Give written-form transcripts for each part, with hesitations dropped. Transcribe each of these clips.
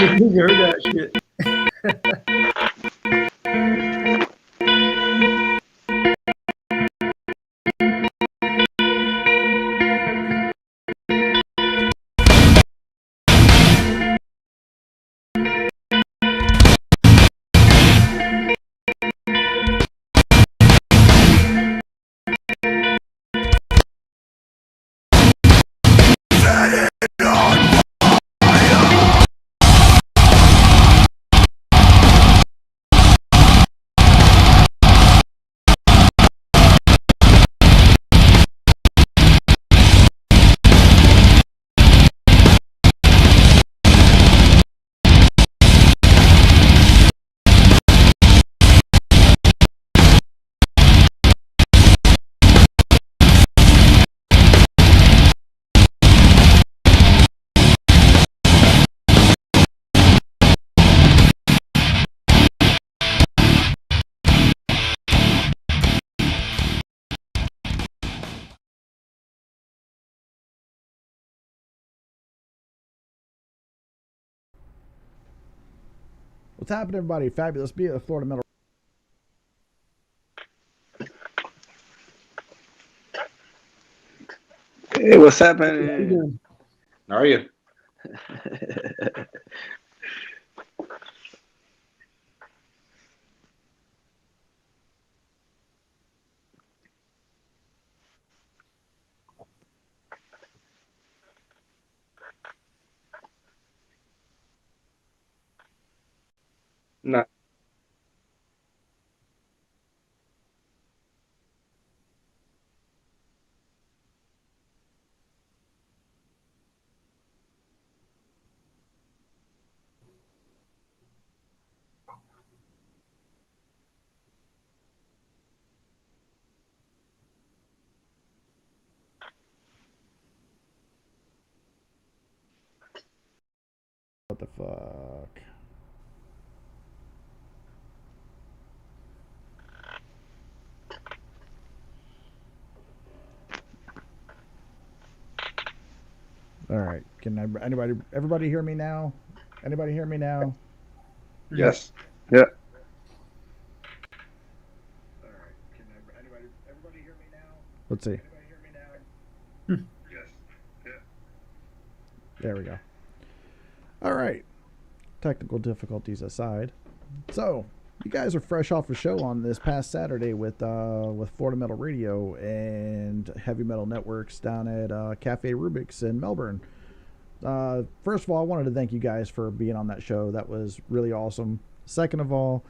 You heard that shit. What's happening, everybody? Fabulous Be at Florida Metal. Hey, what's happening? How are you? Not. What the fuck? All right. Can everybody hear me now? Anybody hear me now? Yes. Yeah. All right. Can everybody hear me now? Let's see. Yes. Yeah. There we go. All right. Technical difficulties aside. So, you guys are fresh off a show on this past Saturday with Florida Metal Radio and Heavy Metal Networks down at Cafe Rubik's in Melbourne. First of all, I wanted to thank you guys for being on that show. That was really awesome. Second of all,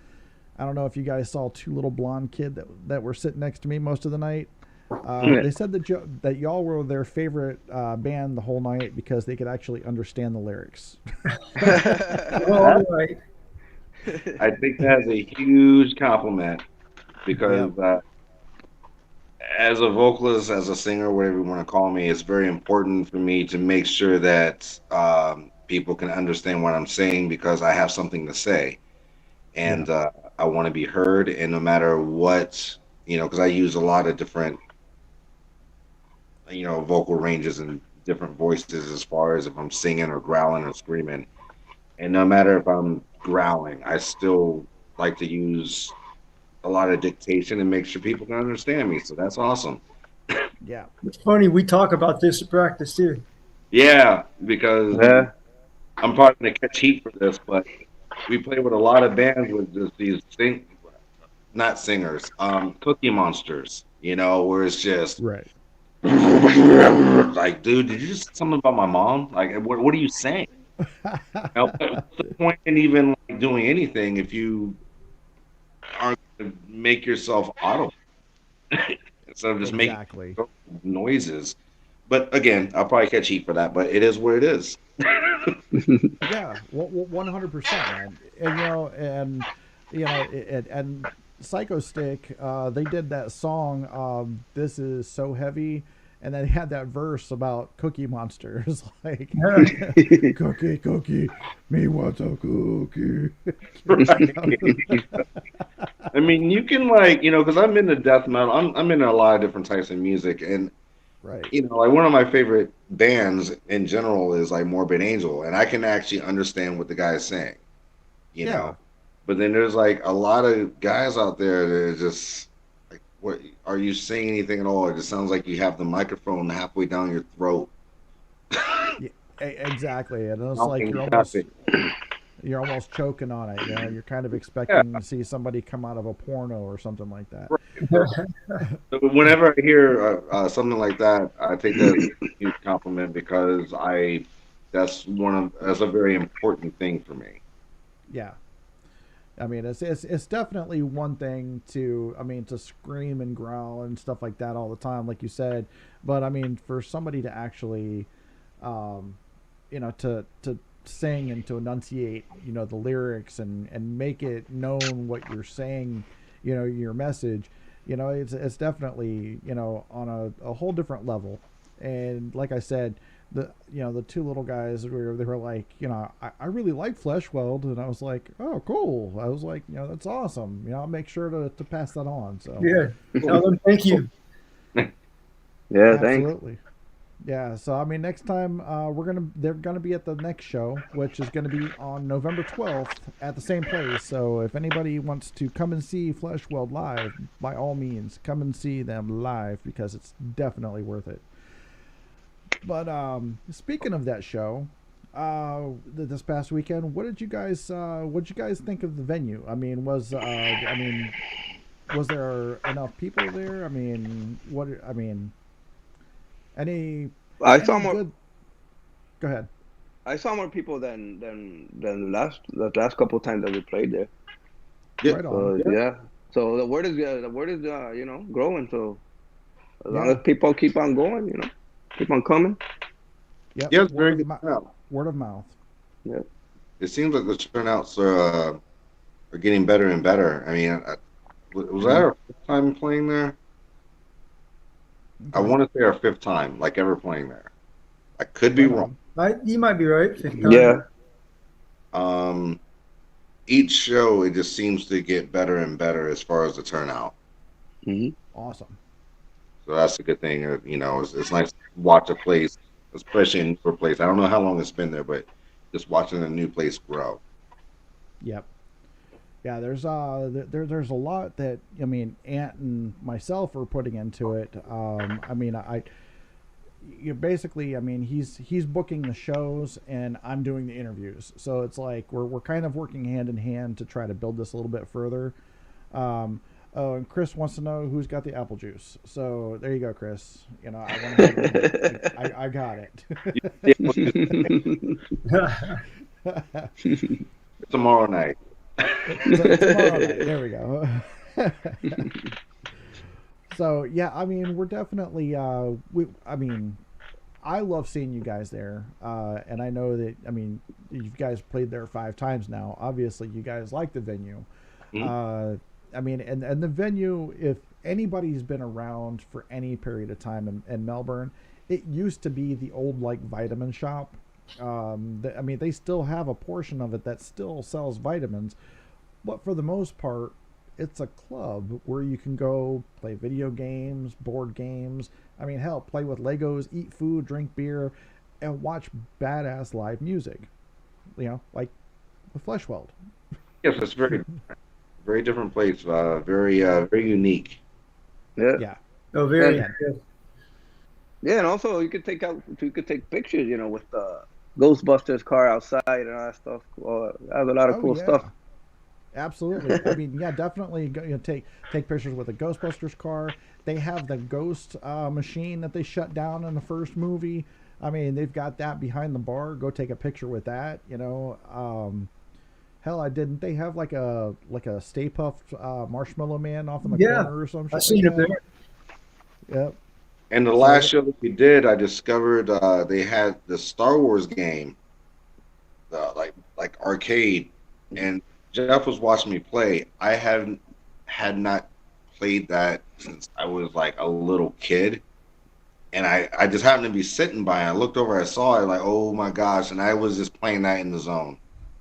I don't know if you guys saw two little blonde kids that were sitting next to me most of the night. They said that y'all were their favorite band the whole night because they could actually understand the lyrics. Well, all right. I think that's a huge compliment because as a vocalist, as a singer, whatever you want to call me, it's very important for me to make sure that people can understand what I'm saying because I have something to say. And I want to be heard. And no matter what, because I use a lot of different, vocal ranges and different voices as far as if I'm singing or growling or screaming. And no matter if I'm growling, I still like to use a lot of dictation and make sure people can understand me. So that's awesome. Yeah. It's funny, we talk about this at practice too. Yeah, because I'm probably going to catch heat for this, but we play with a lot of bands with just these not singers, cookie monsters, where it's just right. Like, dude, did you just say something about my mom? Like, what are you saying? What's the point in even doing anything if you aren't going to make yourself audible instead of just making noises? But again, I'll probably catch heat for that, but it is what it is. Yeah, 100%, man. And and Psycho Stick, they did that song, "This Is So Heavy," and they had that verse about cookie monsters, like cookie, me wants a cookie. I mean, you can because I'm into death metal. I'm into a lot of different types of music, and Right. you know, like one of my favorite bands in general is like Morbid Angel, and I can actually understand what the guy is saying, you Yeah. know. But then there's like a lot of guys out there that are just like, what are you saying anything at all? It just sounds like you have the microphone halfway down your throat. Yeah, exactly. And it's like Nothing, nothing. you're almost choking on it. You know, you're kind of Yeah. expecting to see somebody come out of a porno or something like that. So whenever I hear something like that, I take that as a huge compliment because that's a very important thing for me. Yeah. I mean, it's definitely one thing to, I mean, to scream and growl and stuff like that all the time, like you said. But I mean, for somebody to actually, um, you know, to sing and to enunciate, you know, the lyrics and make it known what you're saying, you know, your message, you know, it's definitely, you know, on a whole different level. And like I said, the two little guys they were like, you know, I really like Fleshweld, and I was like, oh cool. I was like, you know, that's awesome. You know, I'll make sure to pass that on. So Yeah. Tell them thank you. Yeah, thanks. absolutely. Yeah, so I mean, next time they're gonna be at the next show, which is gonna be on November 12th at the same place. So if anybody wants to come and see Fleshweld live, by all means, come and see them live because it's definitely worth it. But speaking of that show, this past weekend, what did you guys think of the venue? I mean, was there enough people there? I mean, any I saw any more. good? Go ahead. I saw more people than the last couple times that we played there. Yeah. Right on. Yeah. So the word is you know, growing. So as long Yeah. as people keep on going, you know, keep on coming. Yep. Yeah, it's very good turnout. Word of mouth. Yeah. It seems like the turnouts are getting better and better. I mean, was that our fifth time playing there? I Okay. want to say our fifth time, like ever playing there. I could be Right wrong. on. You might be right. Fifth time. Yeah. Um, each show it just seems to get better and better as far as the turnout. Hmm. Awesome. So that's a good thing. You know, it's nice to watch a place, especially a newer place. I don't know how long it's been there, but just watching a new place grow. Yep. Yeah, there's a lot that I mean Ant and myself are putting into it. I mean basically I mean he's booking the shows and I'm doing the interviews. So it's like we're kind of working hand in hand to try to build this a little bit further. Oh, and Chris wants to know who's got the apple juice. So there you go, Chris. You know, I got it. Tomorrow night. Tomorrow night. There we go. So yeah, I mean, we're definitely. I mean, I love seeing you guys there, and I know that. I mean, you guys played there 5 times now. Obviously, you guys like the venue. I mean, and the venue. If anybody's been around for any period of time in Melbourne, it used to be the old like vitamin shop. I mean, they still have a portion of it that still sells vitamins, but for the most part, it's a club where you can go play video games, board games. I mean, hell, play with Legos, eat food, drink beer, and watch badass live music. You know, like the Fleshweld. Yes, it's very different place. Very unique. Yeah. Yeah. Oh, very. Yeah. Good. Yeah, and also you could take pictures, you know, with the Ghostbusters car outside and all that stuff. That's a lot of cool stuff. Absolutely. I mean, yeah, definitely take pictures with a Ghostbusters car. They have the ghost machine that they shut down in the first movie. I mean, they've got that behind the bar. Go take a picture with that. You know, hell, I didn't. They have like a Stay Puft Marshmallow Man off in the corner or something. I've seen it there. Yep. And the last show that we did, I discovered they had the Star Wars game, like arcade, and Jeff was watching me play. I had not played that since I was like a little kid, and I just happened to be sitting by. And I looked over, I saw it, like, oh my gosh, and I was just playing that in the zone.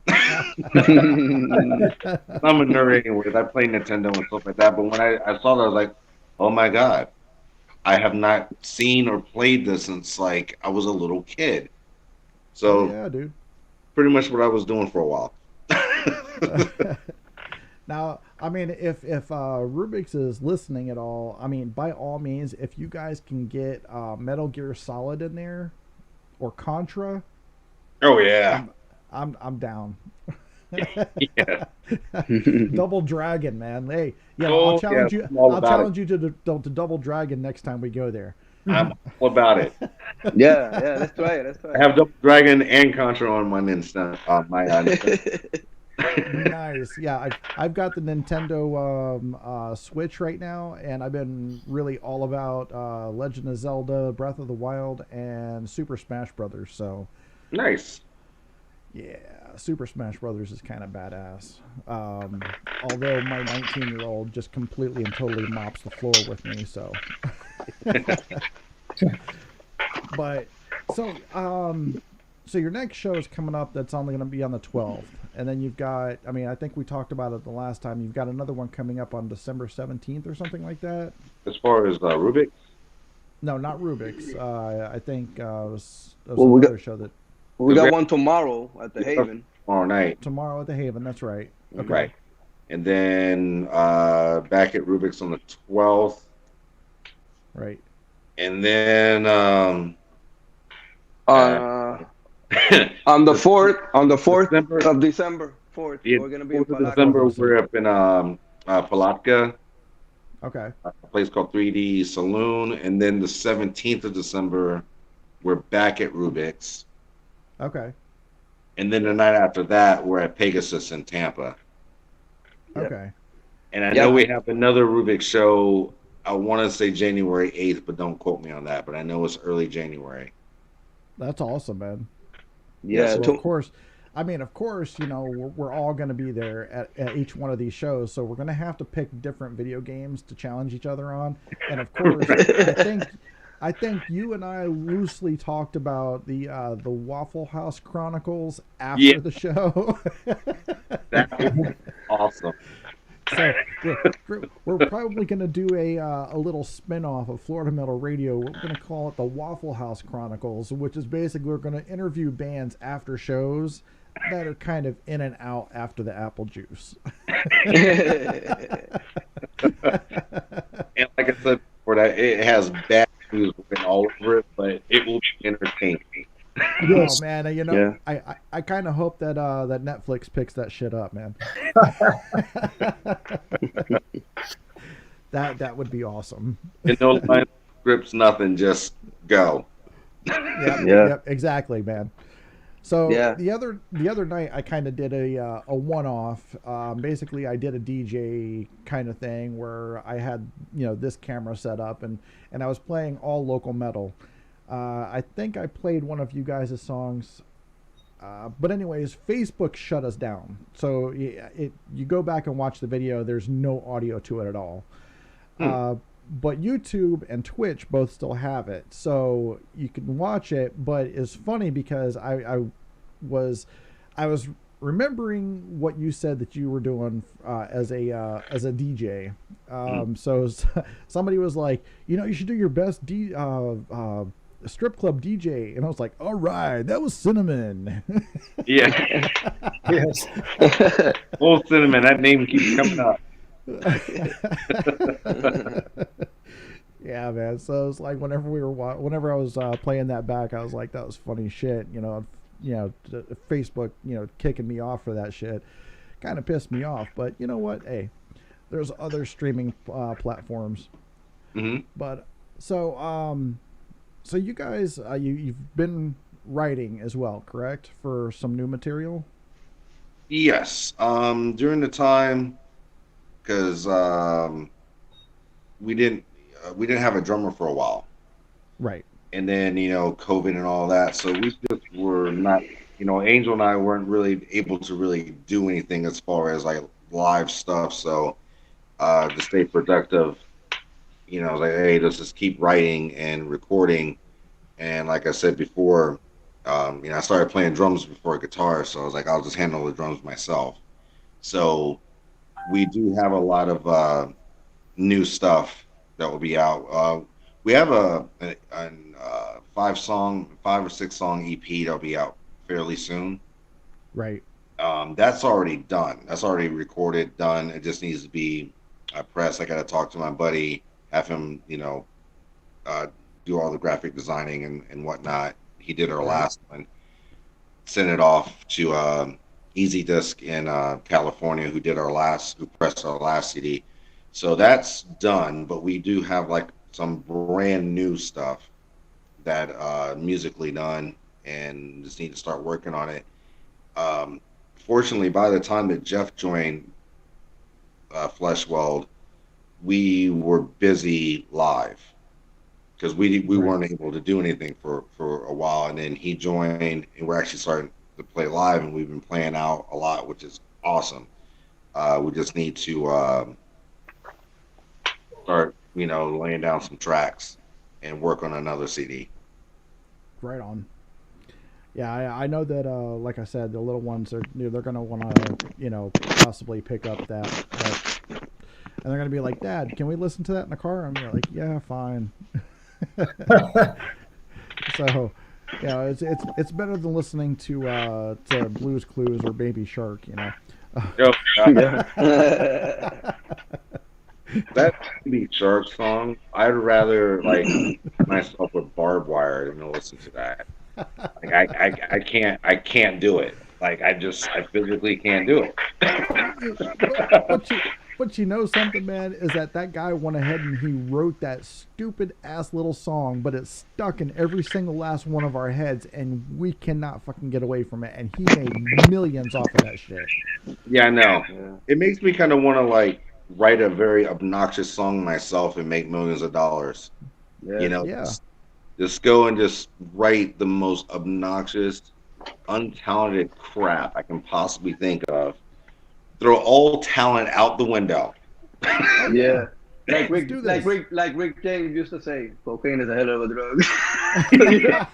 I'm a nerd anyways. I play Nintendo and stuff like that, but when I saw that, I was like, oh my god. I have not seen or played this since like I was a little kid. So Oh yeah, dude. pretty much what I was doing for a while. Now, I mean, if Rubik's is listening at all, I mean, by all means, if you guys can get Metal Gear Solid in there or Contra, Oh yeah. I'm down. Yeah. Double Dragon, man. Hey, yeah, Oh, I'll challenge yeah, you. I'm all I'll about challenge you to Double Dragon next time we go there. I'm all about it. Yeah, let's try it. Let's try I have Double Dragon and Contra on my Nintendo. it. Nice. Yeah, I've got the Nintendo Switch right now, and I've been really all about Legend of Zelda, Breath of the Wild, and Super Smash Brothers. So, Nice. yeah, Super Smash Brothers is kind of badass. Although my 19-year-old just completely and totally mops the floor with me. So, but so your next show is coming up. That's only going to be on the 12th, and then you've got. I mean, I think we talked about it the last time. You've got another one coming up on December 17th or something like that. As far as Rubik, No, not Rubik's. I think was Well, we another got- show that We got one tomorrow at the Haven. tomorrow night, tomorrow at the Haven. That's right. Okay. right? And then back at Rubik's on the 12th, Right. and then On the 4th December. of December, 4th, Yeah, we're gonna be in 4th of Palatka. December, we're up in Palatka, Okay. a place called 3D Saloon, and then the 17th of December, we're back at Rubik's, Okay. and then the night after that, we're at Pegasus in Tampa. Yeah. Okay. And I Yeah. know we have another Rubik's show. I want to say January 8th, but don't quote me on that. But I know it's early January. That's awesome, man. Yeah, So to- of course, I mean, of course, you know, we're all going to be there at each one of these shows, so we're going to have to pick different video games to challenge each other on. And of course, I think you and I loosely talked about the Waffle House Chronicles after Yeah. the show. That would be awesome. So we're probably going to do a little spin-off of Florida Metal Radio. We're going to call it the Waffle House Chronicles, which is basically we're going to interview bands after shows that are kind of in and out after the apple juice. And like I said before, that it has bad news written all over it, but it will be entertaining. Yes. Oh man, you know, Yeah. I kind of hope that that Netflix picks that shit up, man. that would be awesome. And no line scripts, nothing, just go. Yep, exactly, man. So Yeah. the other night I kind of did a one-off. Basically, I did a DJ kind of thing where I had this camera set up and I was playing all local metal. I think I played one of you guys' songs, but anyways, Facebook shut us down. So you go back and watch the video. There's no audio to it at all. But YouTube and Twitch both still have it, so you can watch it. But it's funny because I was remembering what you said that you were doing as a DJ. So somebody was like, you should do your best strip club DJ, and I was like, all right, that was Cinnamon. Yeah. Yes. Old Cinnamon, that name keeps coming up. Yeah, man. So it's like whenever I was playing that back, I was like, that was funny shit. Facebook, kicking me off for that shit, kind of pissed me off. But you know what? Hey, there's other streaming platforms. Mm-hmm. But so you guys, you've been writing as well, correct? For some new material. Yes. During the time, because we didn't have a drummer for a while, Right. and then COVID and all that, so we just were not. Angel and I weren't really able to really do anything as far as like live stuff. So to stay productive, like, hey, let's just keep writing and recording. And like I said before, I started playing drums before guitar, so I was like, I'll just handle the drums myself. So we do have a lot of new stuff that will be out. we have a 5 or 6 song EP that'll be out fairly soon. Right. That's already done. That's already recorded, done. It just needs to be pressed. I got to talk to my buddy, have him, do all the graphic designing and whatnot. He did our last one. Sent it off to Easy Disc in California, who pressed our last CD. So that's done, but we do have like some brand new stuff that musically done, and just need to start working on it. Fortunately, by the time that Jeff joined Fleshweld, we were busy live because we weren't able to do anything for a while, and then he joined, and we're actually starting to play live, and we've been playing out a lot, which is awesome. We just need to start, laying down some tracks and work on another CD. Right on. Yeah, I know that. Like I said, the little ones they're going to want to possibly pick up that, and they're going to be like, "Dad, can we listen to that in the car?" I'm like, "Yeah, fine." So, it's better than listening to Blue's Clues or Baby Shark, That Baby Shark song, I'd rather myself with Barbed Wire than to listen to that. I can't do it. I physically can't do it. But you know something, man, is that guy went ahead and he wrote that stupid ass little song, but it's stuck in every single last one of our heads, and we cannot fucking get away from it. And he made millions off of that shit. Yeah, I know. Yeah. It makes me kind of want to write a very obnoxious song myself and make millions of dollars. Yeah. Just go and just write the most obnoxious, untalented crap I can possibly think of. Throw all talent out the window. Yeah. Like Rick James used to say, cocaine is a hell of a drug. you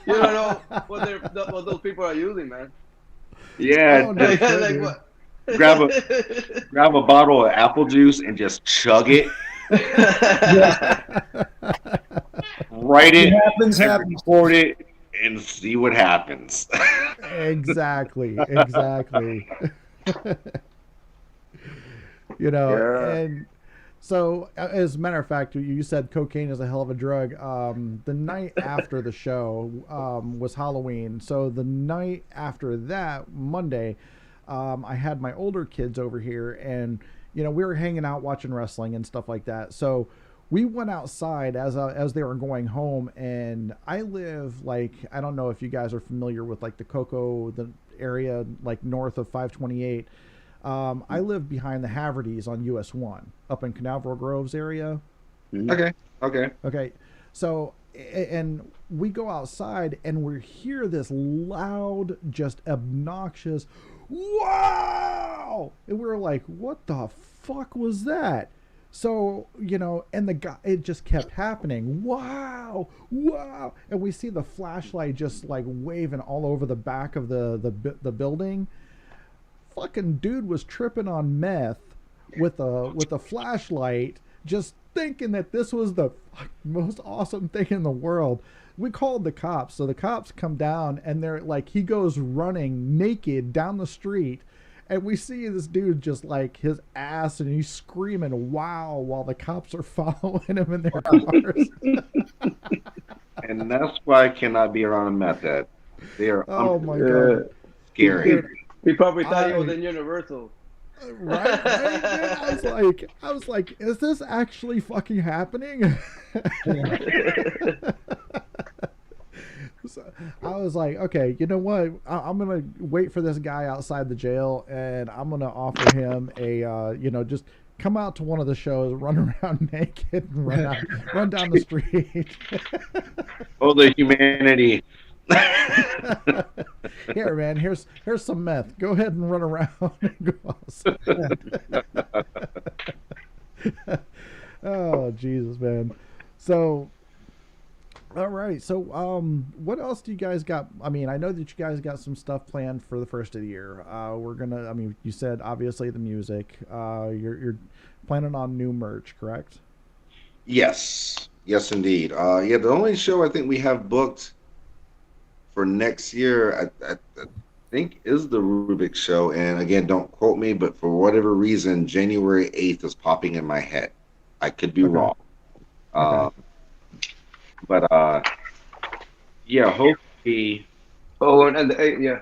don't know what those people are using, man. Yeah. What? Grab a bottle of apple juice and just chug it. Write it, record it, and see what happens. Exactly. And so, as a matter of fact, you said cocaine is a hell of a drug. The night after the show was Halloween. So the night after that, Monday, I had my older kids over here, and we were hanging out watching wrestling and stuff like that. So we went outside as they were going home, and I live I don't know if you guys are familiar with the area north of 528. I live behind the Havertys on US 1 up in Canaveral Groves area. Okay. So, and we go outside and we hear this loud, just obnoxious, wow! And we were like, what the fuck was that? So, and the guy, it just kept happening. Wow. And we see the flashlight just waving all over the back of the building. Fucking dude was tripping on meth with a flashlight, just thinking that this was the most awesome thing in the world. We called the cops. So the cops come down, and they're he goes running naked down the street, and we see this dude just his ass, and he's screaming wow while the cops are following him in their cars. And that's why I cannot be around a meth head. They are my God. Scary. He probably thought he was in Universal. Right? I was like, is this actually fucking happening? So I was like, okay, you know what? I'm gonna wait for this guy outside the jail, and I'm gonna offer him a, just come out to one of the shows, run around naked, and run down the street. Oh, the humanity. Here, man. Here's some meth. Go ahead and run around and go outside. Oh, Jesus, man. So, all right. So, what else do you guys got? I mean, I know that you guys got some stuff planned for the first of the year. We're gonna. I mean, you said obviously the music. You're planning on new merch, correct? Yes. Yes, indeed. Yeah, the only show I think we have booked for next year, I think, is the Rubik show. And again, don't quote me, but for whatever reason, January 8th is popping in my head. I could be Okay. wrong. Okay. Uh, but yeah, hopefully. Oh, and the 8th, yeah,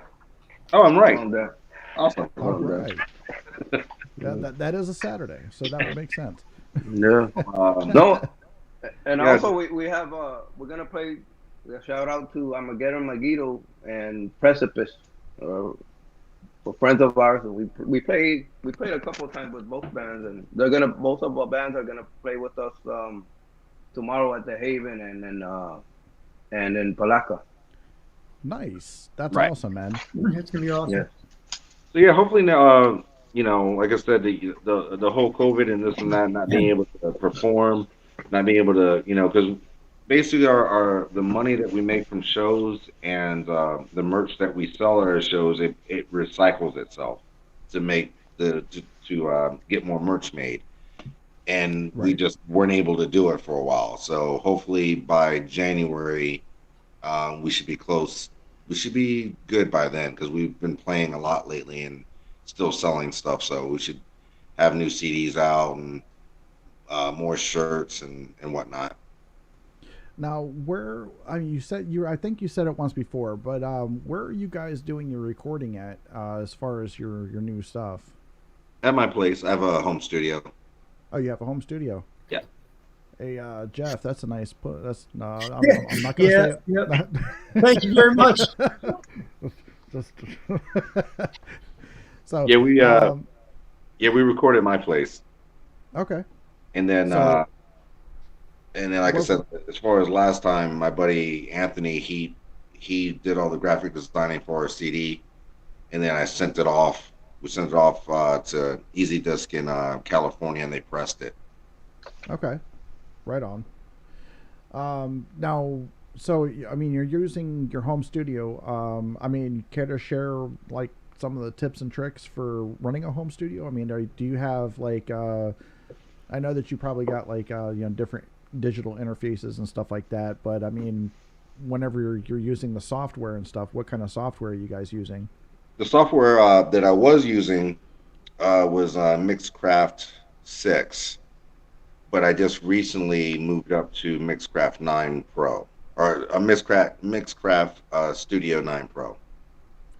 Oh, I'm right. around there. Awesome. All Around there. right. Yeah, that is a Saturday, so that would make sense. Yeah. Um, No, and yeah, also we have we're gonna play a shout out to Armageddon Magito and Precipice, for friends of ours. We played a couple of times with both bands, and both of our bands are gonna play with us tomorrow at the Haven and in Palaca. Nice. That's right. awesome, man. It's gonna be awesome. Yeah. So yeah, hopefully now, like I said, the whole COVID and this and that, not being able to perform, not being able to, because basically our the money that we make from shows and the merch that we sell at our shows, it recycles itself to make to get more merch made, and we Right. just weren't able to do it for a while. So hopefully by January, we should be close. We should be good by then because we've been playing a lot lately and still selling stuff. So we should have new CDs out and more shirts and whatnot. Now, where I mean, you said you I think you said it once before, but where are you guys doing your recording at as far as your new stuff? At my place, I have a home studio. Oh, you have a home studio. Yeah. Hey, Jeff, that's a nice put. That's no, Yeah. I'm not gonna Yeah, say it. yep. Thank you very much. Just so Yeah, we recorded at my place, okay. and then So like I what, said, as far as last time, my buddy Anthony, he did all the graphic designing for our CD, and then I sent it off. We sent it off to Easy Disc in California, and they pressed it. okay, right on. Now, so I mean, you're using your home studio. I mean, care to share like some of the tips and tricks for running a home studio? I mean, do you have like I know that you probably got like different digital interfaces and stuff like that, but I mean, whenever you're using the software and stuff, what kind of software are you guys using? The software that I was using was Mixcraft 6, but I just recently moved up to Mixcraft 9 Pro, or a Mixcraft Studio 9 Pro.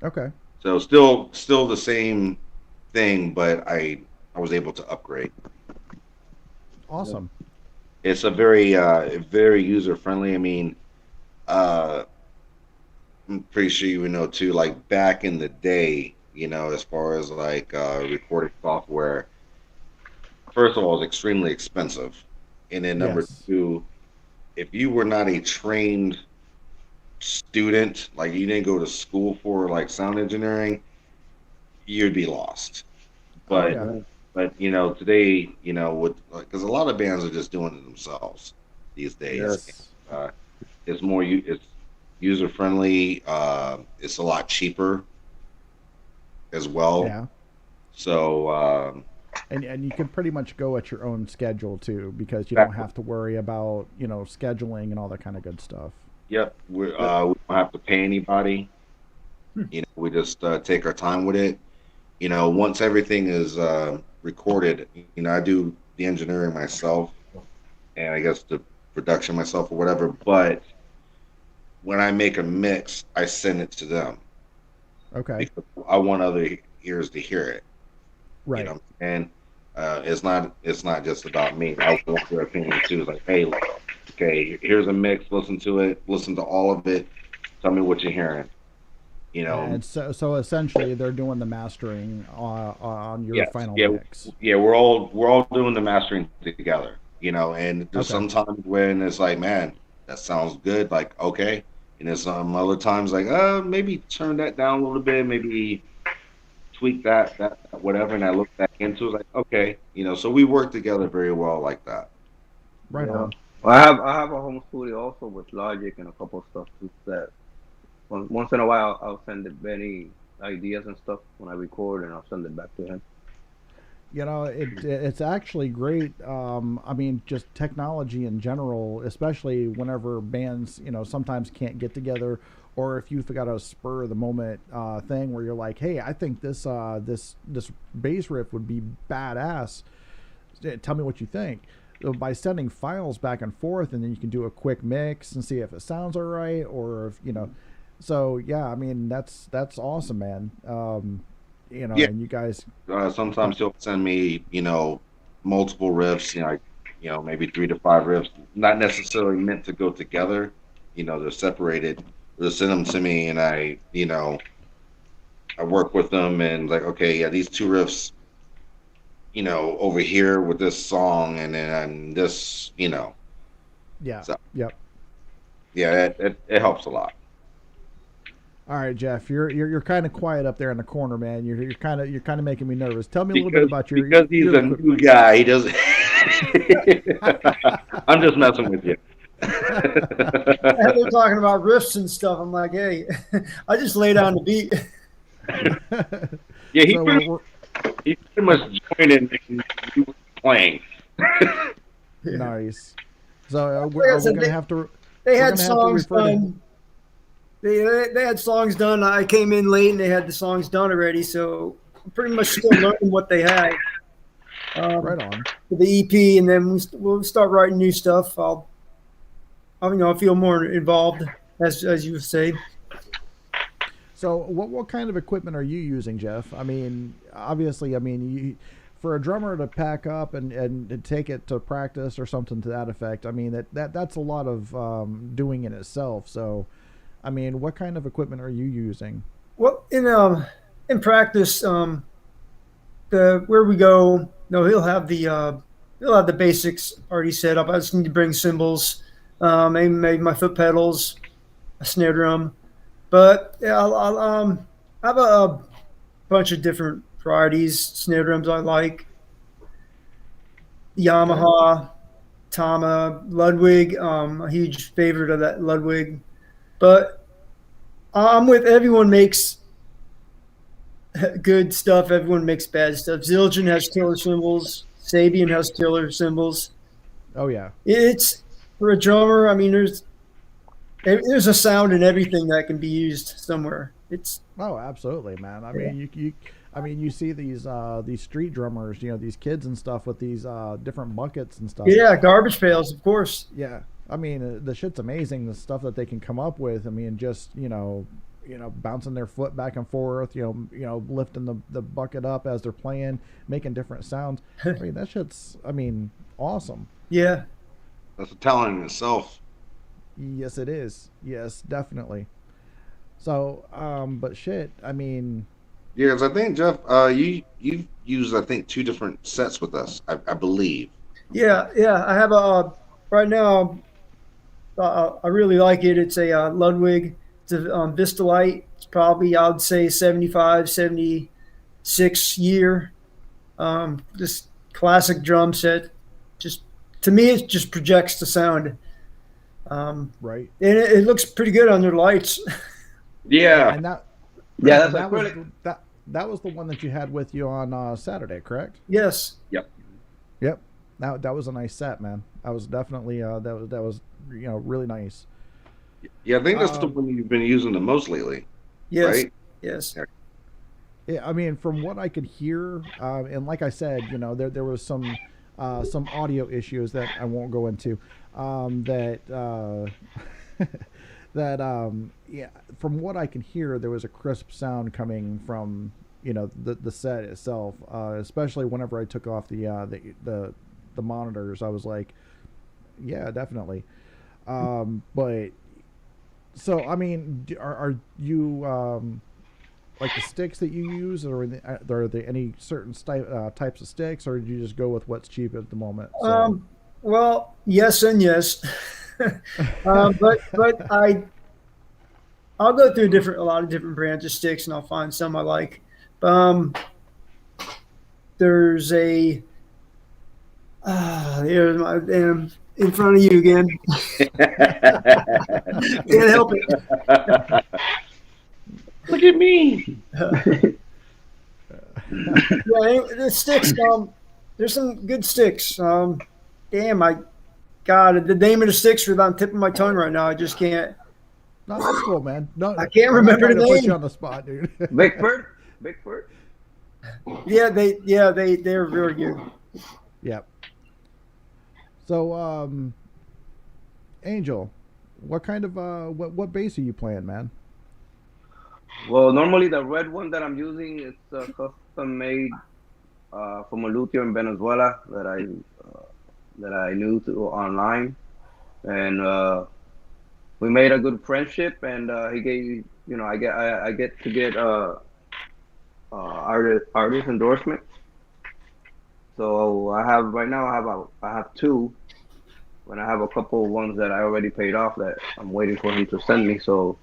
Okay, So still the same thing, but I was able to upgrade. awesome. It's a very user friendly. I mean, uh, I'm pretty sure you would know too. Like back in the day, as far as like recording software, first of all, it's extremely expensive, and then number Yes. two, if you were not a trained student, like you didn't go to school for like sound engineering, you'd be lost. Oh But yeah. today, with because a lot of bands are just doing it themselves these days. Yes. Uh, it's user friendly. It's a lot cheaper as well. Yeah. So And you can pretty much go at your own schedule too, because you don't have to worry about scheduling and all that kind of good stuff. yep, we don't have to pay anybody. We just take our time with it. Once everything is recorded, I do the engineering myself, and I guess the production myself or whatever. But when I make a mix, I send it to them Okay. because I want other ears to hear it. Right. And it's not just about me. I want their opinion too. It's like, hey, okay, here's a mix. Listen to it. Listen to all of it. Tell me what you're hearing. And so essentially they're doing the mastering on your Yes, final yeah, mix. yeah. We're all doing the mastering together. And there's Okay. sometimes when it's like, man, that sounds good. Like, okay. And there's some other times like, maybe turn that down a little bit. Maybe tweak that whatever. And I look back into it like, okay. So we work together very well like that. Right Yeah. on. Well, I have a home studio also with Logic and a couple of stuff too, that once in a while I'll send it Benny ideas and stuff when I record, and I'll send it back to him. It's actually great. I mean, just technology in general, especially whenever bands, sometimes can't get together, or if you've got a spur of the moment thing where you're like, hey, I think this bass riff would be badass. Tell me what you think. So by sending files back and forth, and then you can do a quick mix and see if it sounds all right, or if. So yeah, I mean that's awesome, man. And you guys. Sometimes he'll send me, multiple riffs, maybe 3 to 5 riffs, not necessarily meant to go together. They're separated. They'll send them to me, and I work with them, and like, okay, yeah, these 2 riffs, over here with this song, and then this, Yeah. So, yep. Yeah, it helps a lot. All right, Jeff, you're kind of quiet up there in the corner, man. You're kind of making me nervous. Tell me a little bit about your because he's a new guy. He doesn't. I'm just messing with you. They're talking about riffs and stuff. I'm like, hey, I just lay down the beat. Yeah, he's pretty much joined in you playing. Nice. So we're going to have to. They had songs done. They had songs done. I came in late and they had the songs done already, so I'm pretty much still learning what they had. Right on. For the EP, and then we'll start writing new stuff. I'll feel more involved, as you say. So what kind of equipment are you using, Jeff? I mean, obviously, for a drummer to pack up and take it to practice or something to that effect, I mean that's a lot of doing in itself. So. I mean, what kind of equipment are you using? Well, in practice, where we go, he'll have the basics already set up. I just need to bring cymbals, maybe my foot pedals, a snare drum, but yeah, I'll have a bunch of different varieties snare drums I like. Yamaha, Tama, Ludwig, a huge favorite of that Ludwig. But I'm with everyone makes good stuff. Everyone makes bad stuff. Zildjian has killer cymbals. Sabian has killer cymbals. Oh yeah. It's for a drummer. I mean, there's a sound in everything that can be used somewhere. Absolutely, man. I mean, you see these street drummers, these kids and stuff with these different buckets and stuff. Yeah, garbage pails, of course. Yeah. I mean, the shit's amazing, the stuff that they can come up with. I mean, just, bouncing their foot back and forth, lifting the bucket up as they're playing, making different sounds. I mean, that shit's, awesome. Yeah. That's a talent in itself. Yes, it is. Yes, definitely. So, but shit, I mean... Yeah, because I think, Jeff, you've used, I think, 2 different sets with us, I believe. Yeah. I have right now... I really like it. It's a Ludwig. It's a Vistalite. It's probably, I would say, 75, 76 year. This classic drum set. Just to me, it just projects the sound. Right. And it looks pretty good under lights. Yeah. And that was the one that you had with you on Saturday, correct? Yes. Yep. That was a nice set, man. I was definitely that was really nice. Yeah, I think that's the one you've been using the most lately. Yes. Right? Yes. Yeah, I mean, from what I could hear, and like I said, there was some audio issues that I won't go into. From what I can hear, there was a crisp sound coming from the set itself, especially whenever I took off the monitors. I was like, yeah, definitely. But so I mean, are you like the sticks that you use, or are there any certain types of sticks, or do you just go with what's cheap at the moment? So. Well, yes and yes. But I'll go through a lot of different brands of sticks, and I'll find some I like. There's a here's my damn in front of you again. Can't help it. Look at me. Yeah, the sticks. There's some good sticks. Damn, I God, the name of the sticks are on the tip of my tongue right now. I just can't. No, that's cool, man. I No, can't I'm not remember trying the to put you name. on the spot, dude. Bickford, Bickford. They're very good. Yep. So, Angel, what kind of what bass are you playing, man? Well, normally the red one that I'm using is custom made from a luthier in Venezuela that I knew to online, and we made a good friendship. And he gave, I get to get artist endorsement. So I have right now I have two, and I have a couple of ones that I already paid off that I'm waiting for him to send me. So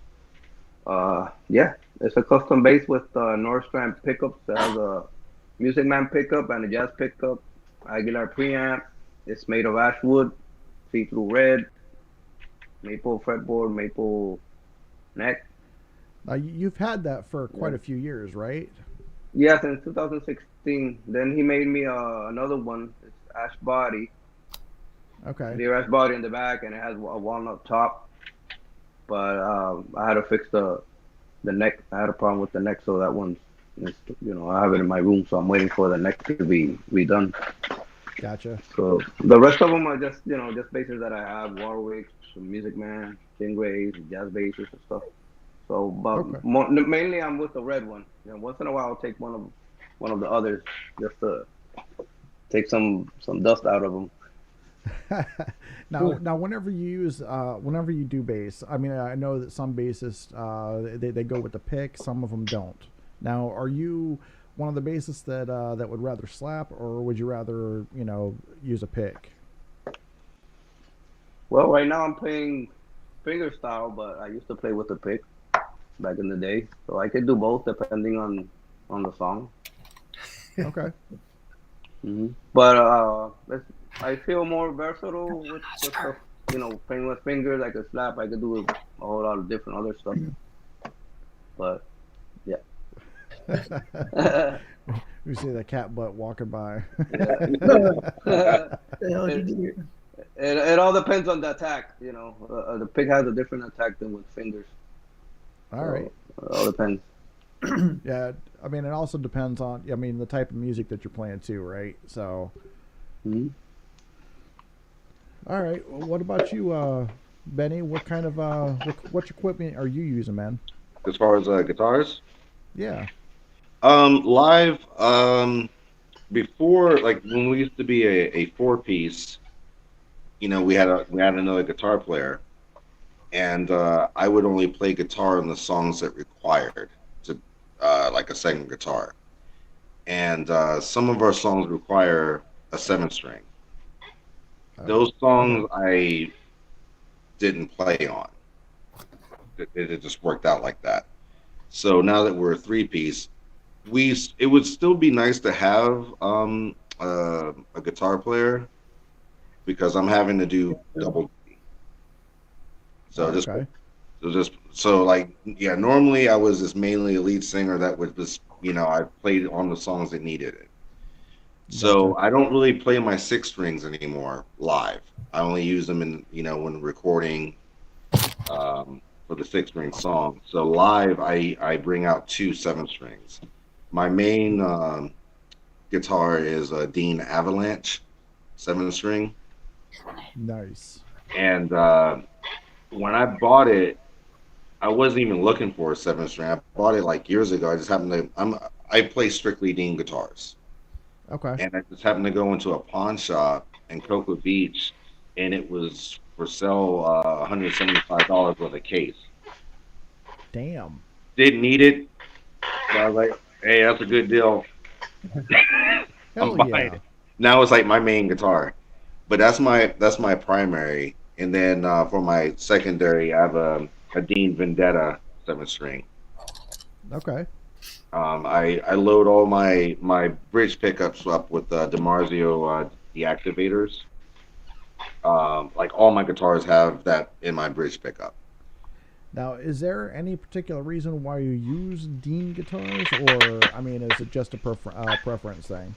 yeah, it's a custom bass with Nordstrom pickups that has a Music Man pickup and a jazz pickup, Aguilar preamp. It's made of ash wood, see through red, maple fretboard, maple neck. Now, you've had that for quite Yeah, a few years, right? yeah, since 2016. Then he made me another one. It's ash body, Okay, clear ash body in the back, and it has a walnut top. But I had to fix the neck. I had a problem with the neck, so that one's, I have it in my room, so I'm waiting for the neck to be redone. gotcha. So the rest of them are just, just basses that I have, Warwick, some Music Man, Stingrays, jazz basses and stuff. So, but Okay. mainly I'm with the red one. Once in a while I'll take one of the others just to take some dust out of them. Now, whenever you do bass, I mean, I know that some bassists they go with the pick, some of them don't. Now, are you one of the bassists that would rather slap, or would you rather use a pick? Well, right now I'm playing finger style, but I used to play with the pick back in the day, so I could do both depending on the song. Okay, But I feel more versatile with the, playing with fingers. I could slap. I could do a whole lot of different other stuff. But yeah, yeah. you see the cat butt walking by. The hell you it, do? it all depends on the attack. The pick has a different attack than with fingers, All right. so it all depends. Yeah, I mean, it also depends on, I mean, the type of music that you're playing too, right? So, hmm all right. Well, what about you, Benny? What kind of what equipment are you using, man? As far as guitars, Yeah. live, before, like when we used to be a four piece, we had another guitar player, and I would only play guitar on the songs that required to like a second guitar, and some of our songs require a seven string. Oh, Those okay. songs I didn't play on. It just worked out like that. So now that we're a three piece, it would still be nice to have a guitar player because I'm having to do double. So Oh, just okay. so like yeah, normally I was just mainly a lead singer that would just I played on the songs that needed it. Gotcha. So I don't really play my six strings anymore live. I only use them in when recording for the six string song. So live I bring out two seven strings. My main guitar is a Dean Avalanche seven string, Nice. and when I bought it, I wasn't even looking for a seven string. I bought it like years ago. I just happened to I play strictly Dean guitars, Okay. and I just happened to go into a pawn shop in Cocoa Beach, and it was for sale $175 with a case. Damn. Didn't need it, so I was like, "Hey, that's a good deal. I'm Hell buying yeah. it." Now it's like my main guitar, but that's my primary, and then for my secondary, I have a Dean Vendetta seven string. Okay. I load all my bridge pickups up with DiMarzio deactivators. Like all my guitars have that in my bridge pickup. Now, is there any particular reason why you use Dean guitars, or I mean, is it just a preference thing?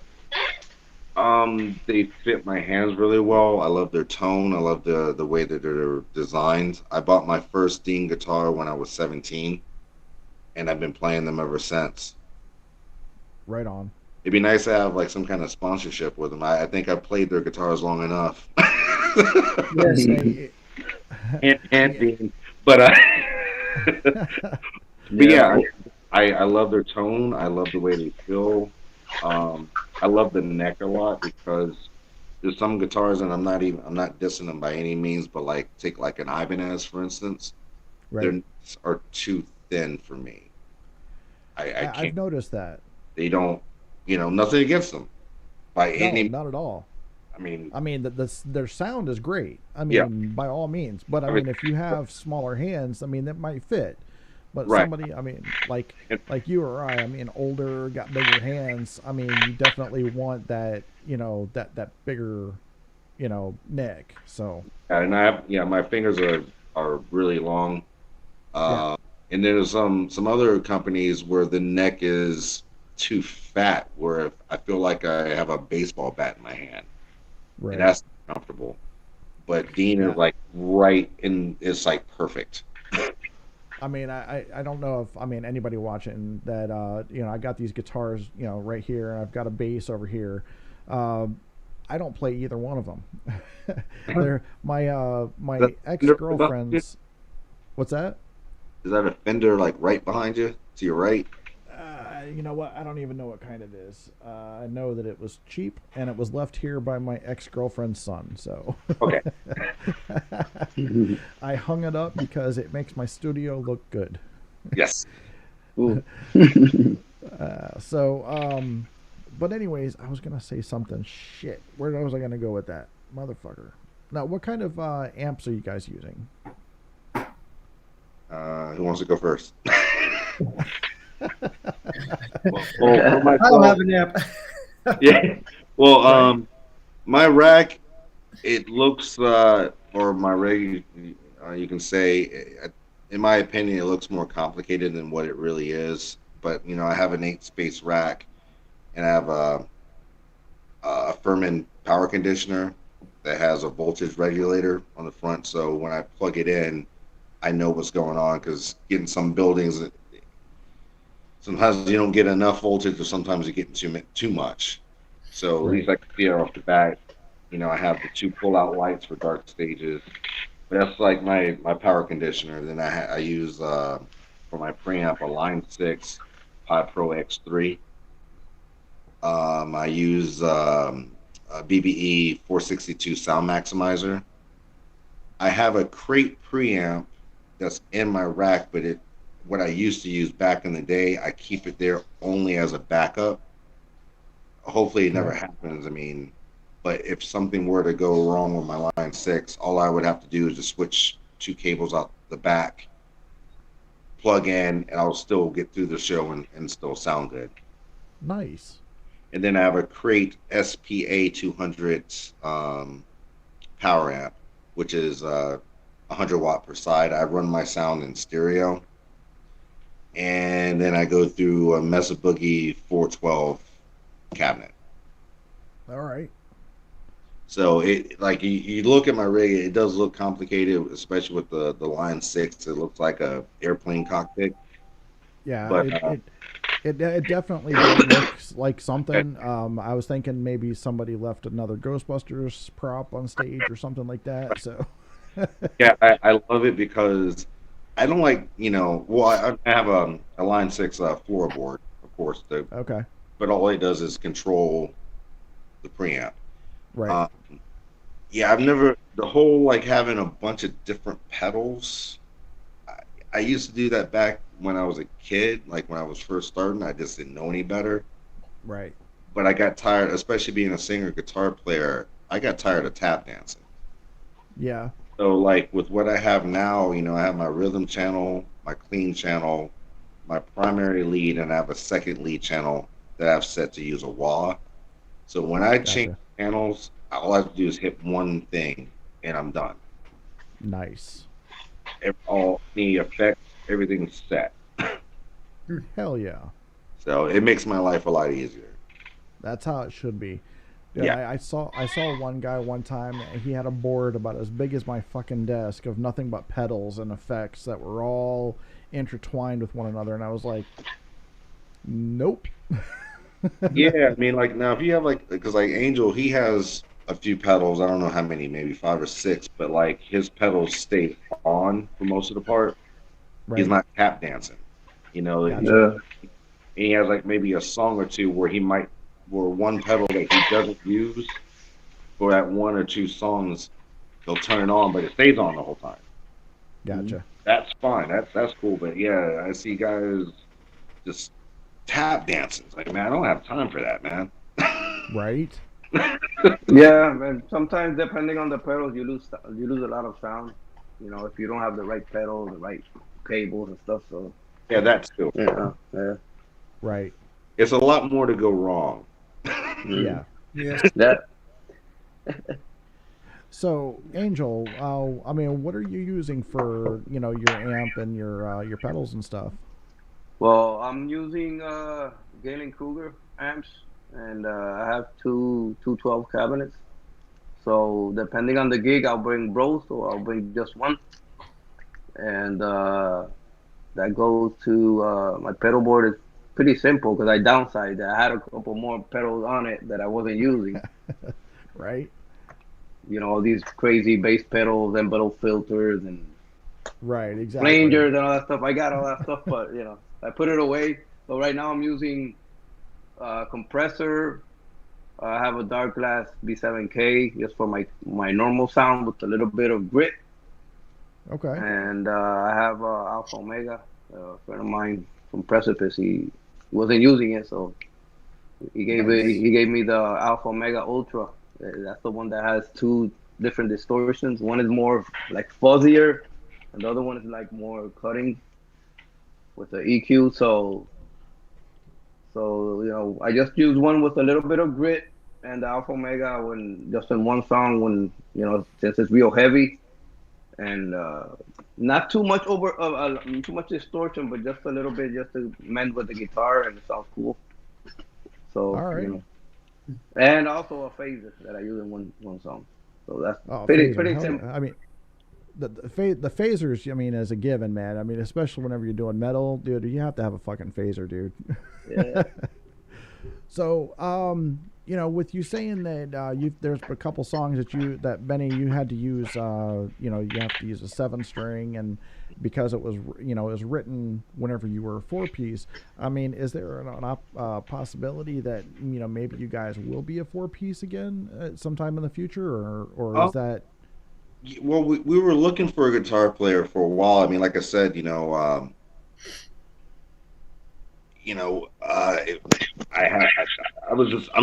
They fit my hands really well. I love their tone. I love the way that they're designed. I bought my first Dean guitar when I was 17, and I've been playing them ever since. Right on. It'd be nice to have like some kind of sponsorship with them. I think I've played their guitars long enough. Yes. Hey, And yeah. Dean, but but Yeah. yeah, I love their tone. I love the way they feel. I love the neck a lot because there's some guitars, and I'm not dissing them by any means, but like take like an Ibanez for instance, their Right. necks are too thin for me. I I've can't. noticed that. They don't. Nothing against them by No, any. not at all. I mean, I mean, their sound is great. I yeah, mean, by all means. But I mean, everything. if you have smaller hands, I mean, that might fit. But Right. somebody, I mean, like And, you or I mean, older, got bigger hands. I mean, you definitely want that, that bigger, neck. So and I have, yeah, my fingers are really long. yeah, Uh, and there's some other companies where the neck is too fat, where if I feel like I have a baseball bat in my hand, and right. that's comfortable. But Dean is Yeah. like right in, it's like perfect. I mean, I don't know if I mean anybody watching that I got these guitars right here and I've got a bass over here. Um, I don't play either one of them. They're Is my that ex fender right behind you? girlfriend's. What's that? Is that a fender like right behind you to your right? You know what? I don't even know what kind it is. I know that it was cheap and it was left here by my ex girlfriend's son. So Okay. I hung it up because it makes my studio look good. Yes. Ooh. But anyways, I was gonna say something. Shit, where was I gonna go with that, motherfucker? Now, what kind of amps are you guys using? Who wants to go first? For I don't myself, have an app. yeah. Well, Right. my rack, it looks, or my rig, you can say, in my opinion, it looks more complicated than what it really is. But I have an 8 space rack, and I have a Furman power conditioner that has a voltage regulator on the front. So when I plug it in, I know what's going on because getting some buildings, sometimes you don't get enough voltage, or sometimes you get too much. So at least Right. I can see it off the bat. I have the two pull-out lights for dark stages. But that's like my power conditioner. Then I use for my preamp a Line 6 Pod Pro X3. I use a BBE 462 sound maximizer. I have a crate preamp that's in my rack, but what I used to use back in the day, I keep it there only as a backup. Hopefully it never Okay. happens. I mean, but if something were to go wrong with my Line 6, all I would have to do is just switch two cables out the back, plug in, and I'll still get through the show and still sound good. Nice. And then I have a Crate SPA 200 power amp, which is 100 watt per side. I run my sound in stereo, and then I go through a Mesa Boogie 412 cabinet. All right. So it like you look at my rig, it does look complicated, especially with the Line 6. It looks like a airplane cockpit, Yeah. but It definitely does look like something. I was thinking maybe somebody left another Ghostbusters prop on stage or something like that. So. yeah, I love it because I don't like, well, I have a Line 6 floorboard, of course, Okay. but all it does is control the preamp. Right. Uh, yeah, I've never, the whole like having a bunch of different pedals. I, I used to do that back when I was a kid, like when I was first starting. I just didn't know any better. Right. But I got tired, especially being a singer guitar player, I got tired of tap dancing. Yeah. So like with what I have now, I have my rhythm channel, my clean channel, my primary lead, and I have a second lead channel that I've set to use a wah. So when I change Gotcha. channels, all I have to do is hit one thing and I'm done. Nice. any effects, everything's set. Hell yeah. So it makes my life a lot easier. That's how it should be. Dude, Yeah. I saw one guy one time. He had a board about as big as my fucking desk of nothing but pedals and effects that were all intertwined with one another, and I was like, nope. Yeah, I mean, like now if you have because like Angel, he has a few pedals. I don't know how many, maybe 5 or 6, but like his pedals stay on for most of the part. He's Right. not tap dancing. You know, Gotcha. he has like maybe a song or two where one pedal that he doesn't use for that 1 or 2 songs, he'll turn it on, but it stays on the whole time. Gotcha. That's fine. That's cool. But yeah, I see guys just tap dancing. It's like, man, I don't have time for that, man. Right. Yeah, and sometimes depending on the pedals, you lose a lot of sound. You know, if you don't have the right pedal, the right cables and stuff. So Yeah, that's too. yeah. Right. It's a lot more to go wrong. Yeah. Yes. That So, Angel, I mean, what are you using for your amp and your pedals and stuff? well, I'm using Galen Kruger amps, and I have two 212 cabinets. So depending on the gig, I'll bring both or I'll bring just one, and that goes to my pedal board is pretty simple because I downsized. I had a couple more pedals on it that I wasn't using. Right. You know, these crazy bass pedals, envelope filters, and Right. Exactly. flangers and all that stuff. I got all that stuff, but I put it away. So right now I'm using compressor. I have a dark glass B7K just for my normal sound with a little bit of grit, Okay. and I have Alpha Omega. A friend of mine from Precipice, he wasn't using it, so he gave Nice. he gave me the Alpha Omega Ultra. That's the one that has 2 different distortions. One is more like fuzzier, and the other one is like more cutting with the EQ. So I just use one with a little bit of grit and the Alpha Omega when just in one song when since it's real heavy and not too much too much distortion, but just a little bit just to mend with the guitar and it sounds cool. So All right. and also a phaser that I use in one song. So that's Oh, pretty phaser. Hell simple. yeah. I mean, the phasers. I mean, as a given, man. I mean, especially whenever you're doing metal, dude, you have to have a fucking phaser, dude. Yeah. So, with you saying that there's a couple songs that Benny you had to use, you have to use a 7-string, and because it was written whenever you were a 4-piece. I mean, is there a possibility that maybe you guys will be a 4-piece again at sometime in the future, or is that? Well, we were looking for a guitar player for a while. I mean, like I said, I'm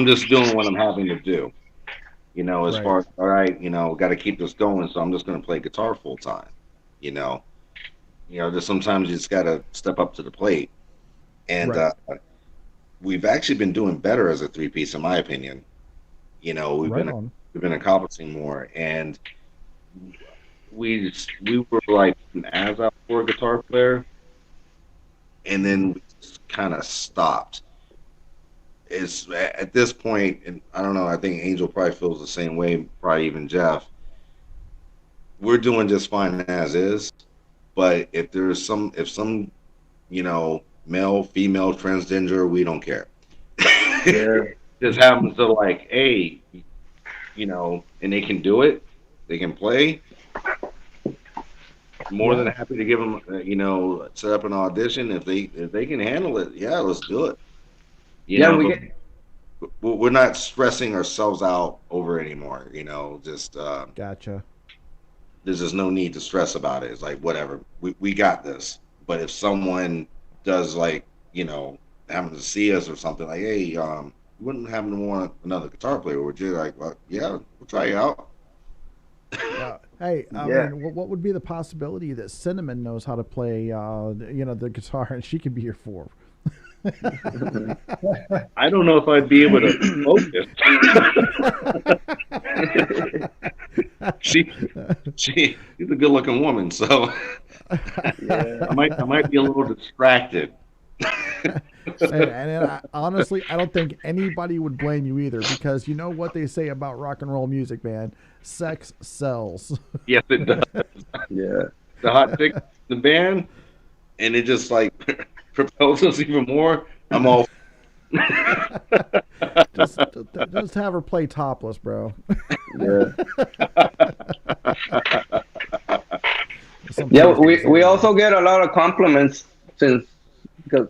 just doing what I'm having to do. As Right. far as all right, got to keep this going, so I'm just going to play guitar full time. Just sometimes you just got to step up to the plate, and Right. we've actually been doing better as a 3-piece, in my opinion. We've Right been on. accomplishing more, and we were like an as out for a guitar player, and then we just kind of stopped. It's at this point, and I don't know. I think Angel probably feels the same way. Probably even Jeff. We're doing just fine as is, but if some male, female, transgender, we don't care. Yeah. Just happens to like, hey, and they can do it. They can play. More than happy to give them, set up an audition if they can handle it. Yeah, let's do it. We're not stressing ourselves out over it anymore. Just Gotcha. there's just no need to stress about it. It's like whatever, we got this. But if someone does having to see us or something like, hey, you wouldn't happen to want another guitar player, would you? Like, well, yeah, we'll try you out. Hey, I Yeah. mean, what would be the possibility that Cinnamon knows how to play, the guitar, and she could be your 4? I don't know if I'd be able to focus. She's a good looking woman, so Yeah. I might be a little distracted. Honestly, I don't think anybody would blame you either, because you know what they say about rock and roll music, man. Sex sells. Yes, it does. Yeah. The hot chick, the band, and it just like propels us even more. I'm all. just, just have her play topless, bro. Yeah. Some Yeah. posters We there. also get a lot of compliments since because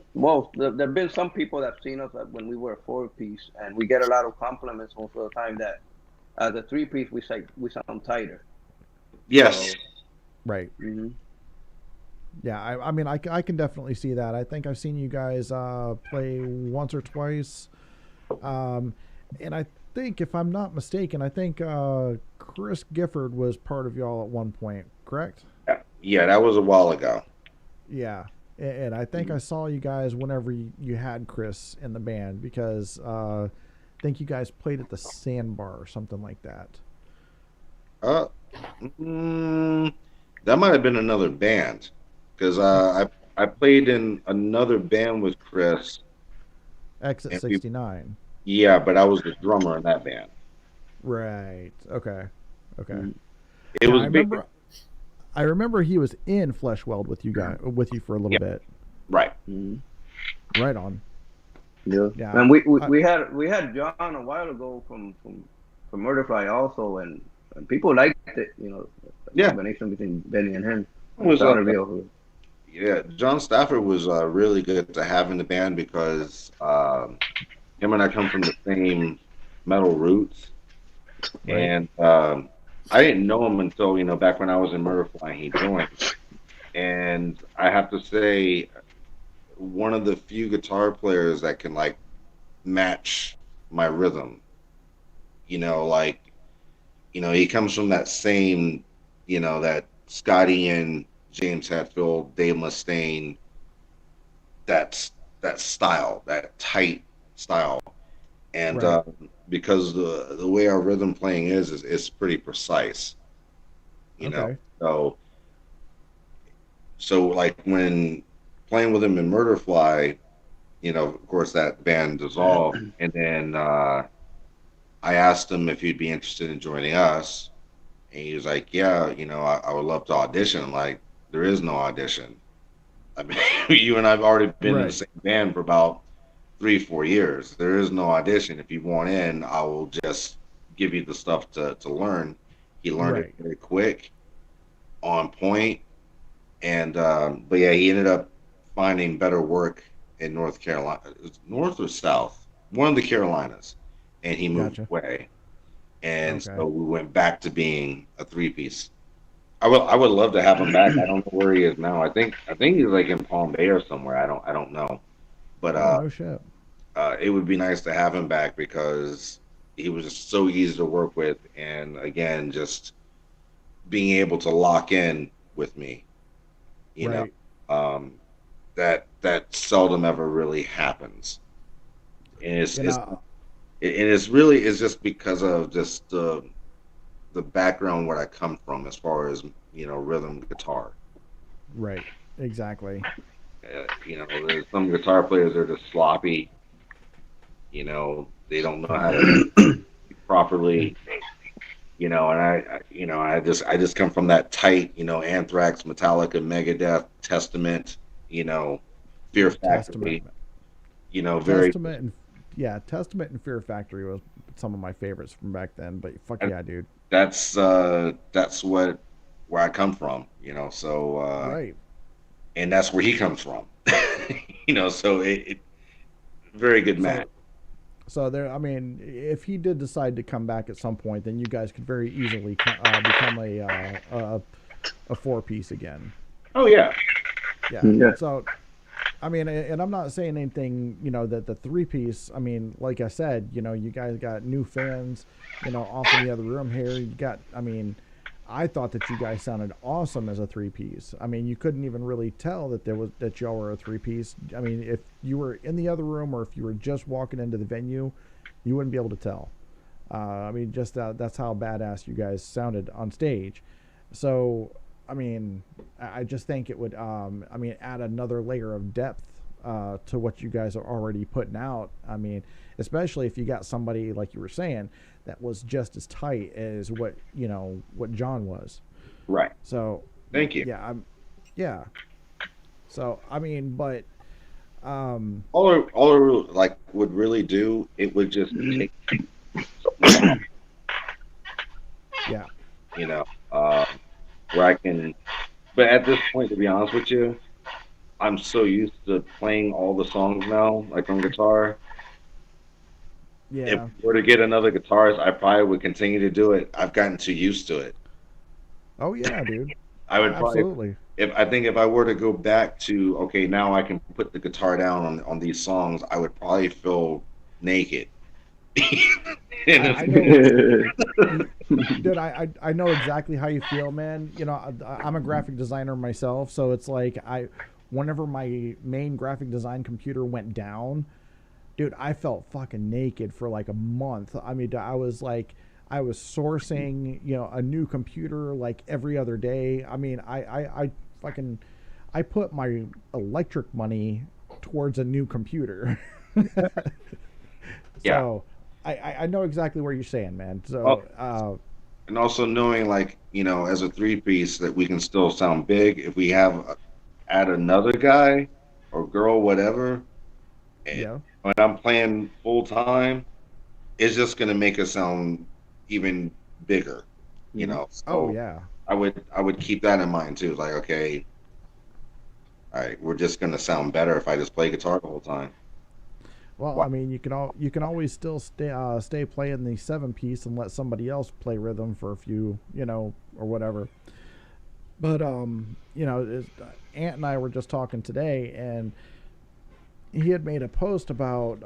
there've been some people that have seen us when we were a 4-piece, and we get a lot of compliments most of the time that as a 3-piece we sound tighter. Yes. So, Right. mhm. Yeah, I mean, I can definitely see that. I think I've seen you guys play once or twice. And I think, if I'm not mistaken, I think Chris Gifford was part of y'all at one point, correct? Yeah, that was a while ago. Yeah. And I think I saw you guys whenever you had Chris in the band, because I think you guys played at the Sandbar or something like that. Uh, that might have been another band because I played in another band with Chris, Exit and we 69. yeah, but I was the drummer in that band. Right. Okay. Okay. Mhm. It Yeah, was big, I remember he was in Fleshweld with you for a little yeah, bit. right. Mhm. Right on. Yeah. Yeah. And I, we had John a while ago from Murderfly also, and people liked it. You know, the Yeah, combination between Benny and him. it It was sounded real. yeah. John Stafford was really good to have in the band because him and I come from the same metal roots, right. and I didn't know him until back when I was in Murderfly. He joined, and I have to say, one of the few guitar players that can like match my rhythm. Like he comes from that same, that Scotty and James Hetfield, Dave Mustaine, that's that style, that tight style, and Right. because the way our rhythm playing is pretty precise, you know. Okay. So like when playing with him in Murderfly, of course that band dissolved, and then I asked him if he'd be interested in joining us, and he was like, "Yeah, I would love to audition." I'm like, "There is no audition. I mean, you and I've already been in the Right. same band for about 3 4 years. There is no audition. If you want in, I will just give you the stuff to learn." He learned it Right. very quick, on point, and but yeah, he ended up finding better work in North Carolina, North or South, one of the Carolinas, and he moved Gotcha. away. And Okay. so we went back to being a 3-piece. I would love to have him back. I don't know where he is now. I think he's like in Palm Bay or somewhere. I don't know. But Oh, no shit. it would be nice to have him back because he was just so easy to work with, and again, just being able to lock in with me, you know, Right. um, that seldom ever really happens, and You know, it's just because of just the background where I come from as far as rhythm guitar. right. Exactly. There's some guitar players that are just sloppy. They don't know how to And properly. And I just come from that tight. Anthrax, Metallica, Megadeth, Testament. You know, Fear Testament. Factory. Very. Testament and yeah, Testament and Fear Factory was some of my favorites from back then. But fuck yeah, dude. That's where I come from. So Right. and that's where he comes from. So it very good match. So there. I mean, if he did decide to come back at some point, then you guys could very easily become a 4-piece again. Oh yeah. Yeah. Yeah. So I mean, and I'm not saying anything, that the 3-piece, I mean, like I said, you guys got new fans, off in the other room here. You got, I mean, I thought that you guys sounded awesome as a 3-piece. I mean, you couldn't even really tell that y'all were a 3-piece. I mean, if you were in the other room or if you were just walking into the venue, you wouldn't be able to tell. I mean, just that's how badass you guys sounded on stage. So, I mean, I just think it would, add another layer of depth to what you guys are already putting out. I mean, especially if you got somebody like you were saying that was just as tight as what John was. Right. So, Thank you. yeah, yeah. So I mean, but All it like would really do, it would just take, yeah, you know, where I can. But at this point, to be honest with you, I'm so used to playing all the songs now, like on guitar. If yeah. we were to get another guitarist, I probably would continue to do it. I've gotten too used to it. Oh yeah, dude. I would probably, Absolutely. if I were to go back to, okay, now I can put the guitar down on these songs, I would probably feel naked. And I it's, know, dude. I know exactly how you feel, man. I'm a graphic designer myself, so it's like whenever my main graphic design computer went down, dude, I felt fucking naked for like a month. I mean, I was sourcing, a new computer like every other day. I mean, I fucking, I put my electric money towards a new computer. yeah. So I know exactly what you're saying, man. Oh, So, and also knowing, like, as a three piece, that we can still sound big if we add another guy or girl, whatever. And yeah. when I'm playing full time, it's just gonna make us sound even bigger, Oh, So yeah. I would keep that in mind too. Like, okay, all right, we're just gonna sound better if I just play guitar the whole time. Well, Wow. I mean, you can always still stay playing the 7 piece and let somebody else play rhythm for a few, or whatever. But Ant and I were just talking today, and he had made a post about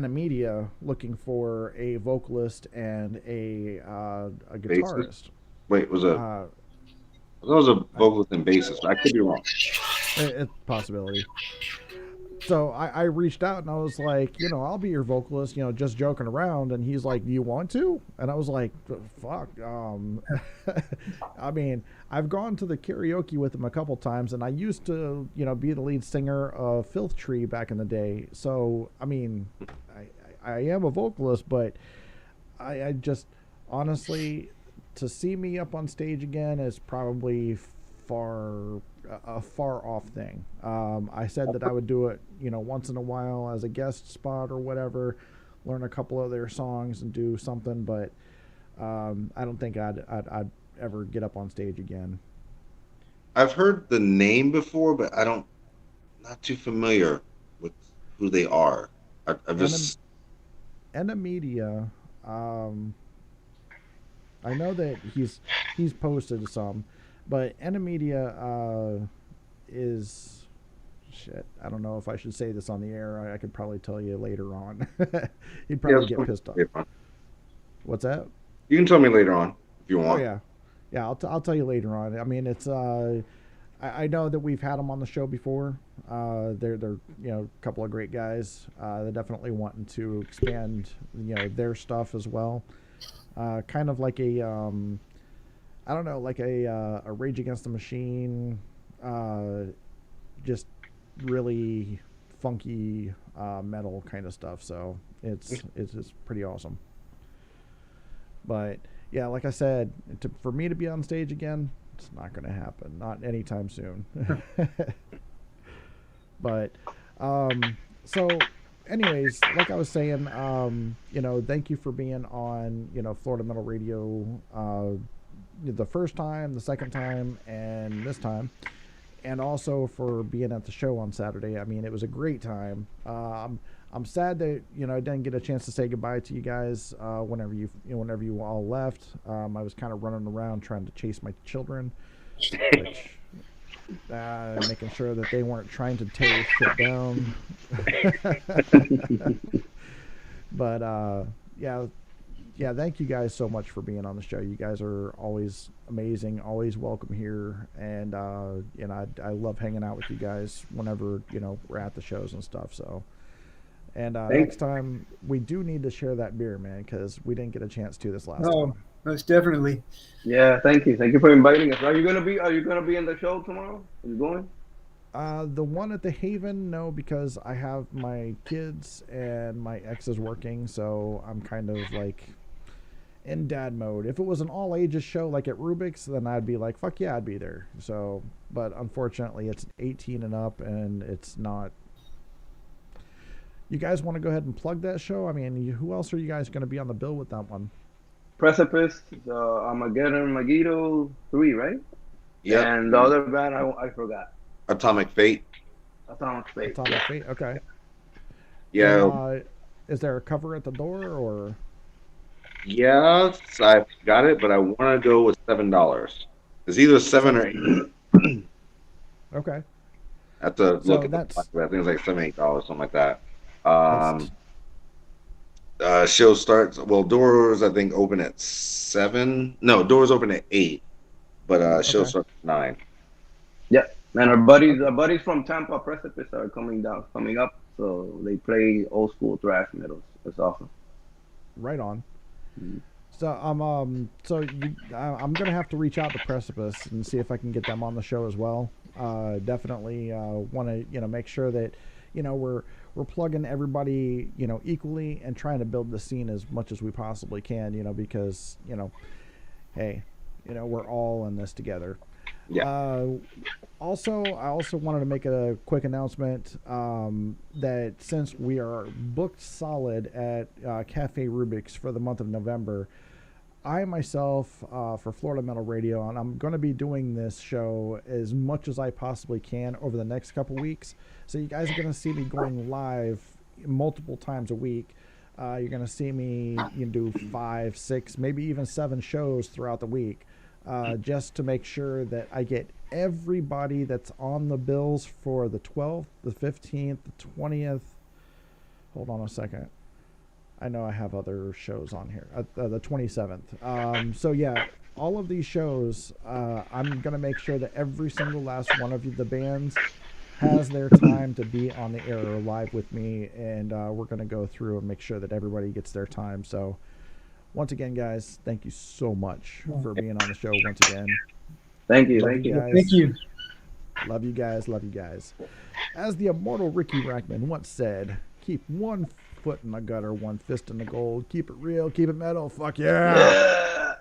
Media looking for a vocalist and a Bassist? guitarist. Wait, Uh, was a I, vocalist and bassist. I could be wrong. it's a possibility. So I reached out and I was like, I'll be your vocalist, just joking around. And he's like, do you want to? And I was like, fuck. I mean, I've gone to the karaoke with him a couple times, and I used to, be the lead singer of Filth Tree back in the day. So, I mean, I am a vocalist, but I just, honestly, to see me up on stage again is probably far a far off thing. I said that I would do it, once in a while as a guest spot or whatever, learn a couple of their songs and do something, but I don't think I'd ever get up on stage again. I've heard the name before, but not too familiar with who they are. I've Enem- just Media, I know that he's posted some, but Media is shit. I don't know if I should say this on the air. I could probably tell you later on. He'd probably get pissed off. What's that? You can tell me later on if you Oh want. yeah, yeah. I'll tell you later on. I mean, it's I know that we've had them on the show before. They're a couple of great guys. They're definitely wanting to expand their stuff as well. Kind of like I don't know, like a Rage Against the Machine, just really funky metal kind of stuff. So it's just pretty awesome. But yeah, like I said, for me to be on stage again, it's not going to happen. Not anytime soon. But so anyways, like I was saying, thank you for being on, Florida Metal Radio the first time, the second time, and this time. And also for being at the show on Saturday. I mean, it was a great time. I'm sad that I didn't get a chance to say goodbye to you guys whenever you all left. I was kind of running around trying to chase my children, which making sure that they weren't trying to tear shit down. But yeah, thank you guys so much for being on the show. You guys are always amazing, always welcome here, and I love hanging out with you guys whenever we're at the shows and stuff. So, And next time we do need to share that beer, man, because we didn't get a chance to this last time. Most definitely. Yeah, thank you for inviting us. Are you gonna be in the show tomorrow? Are you going? The one at the Haven, no, because I have my kids and my ex is working, so I'm kind of like in dad mode. If it was an all ages show like at Rubik's, then I'd be like, fuck yeah, I'd be there. So, but unfortunately, it's 18 and up, and it's not. You guys want to go ahead and plug that show? I mean, who else are you guys going to be on the bill with that one? Precipice, Armageddon, Megiddo 3, right? Yeah. And the other band, I forgot. Atomic Fate. Atomic Fate. Atomic Fate. Okay. Yeah. And, is there a cover at the door or? Yes, I got it, but I want to go with $7. It's either 7 or 8. Okay. I have to look at that's, I think it's like $7, $8, something like that. Show starts. Well, doors I think open at 7. No, doors open at 8, but show starts at 9. Yeah, and our buddies from Tampa Precipice are coming up. So they play old school thrash metal. It's awesome. Right on. Mm-hmm. So I'm gonna have to reach out to Precipice and see if I can get them on the show as well. Definitely want to make sure that we're plugging everybody equally and trying to build the scene as much as we possibly can. Because hey, we're all in this together. Yeah. Also, I also wanted to make a quick announcement that since we are booked solid at Cafe Rubik's for the month of November, I myself, for Florida Metal Radio, and I'm going to be doing this show as much as I possibly can over the next couple weeks. So you guys are going to see me going live multiple times a week. You're going to see me do 5, 6, maybe even 7 shows throughout the week. Just to make sure that I get everybody that's on the bills for the 12th, the 15th, the 20th. Hold on a second. I know I have other shows on here. The 27th. So yeah, all of these shows, I'm going to make sure that every single last one of the bands has their time to be on the air or live with me. And we're going to go through and make sure that everybody gets their time. So once again, guys, thank you so much for being on the show once again. Thank you. Thank you. Love you guys. Love you guys. As the immortal Ricky Rackman once said, keep one foot in the gutter, one fist in the gold. Keep it real. Keep it metal. Fuck yeah.